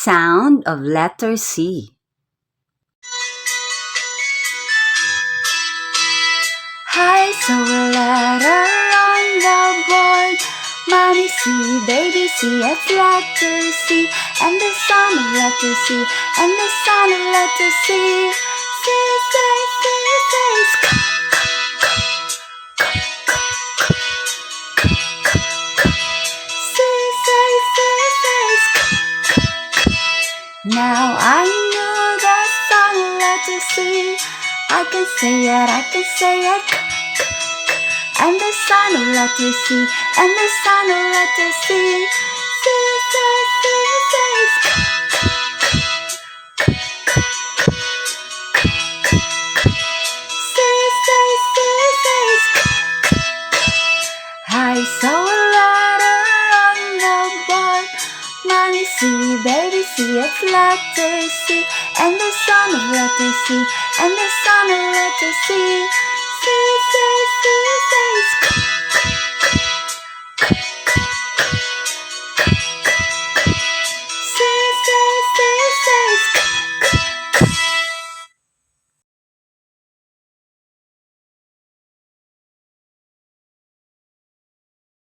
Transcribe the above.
sound of letter C. I saw a letter on the board. Mommy C, baby C, it's letter C. And the sound of letter C, and the sound of letter C. C says, C says, C says, C says. Now I know the sound of letter C. I can say it, I can say it. And the sound of letter C, and the sound of letter C. C says, C says. C says, C says. I saw a letter on the board. Mommy C, baby C, it's letter C. And the sound of letter C, and the sound of letter C.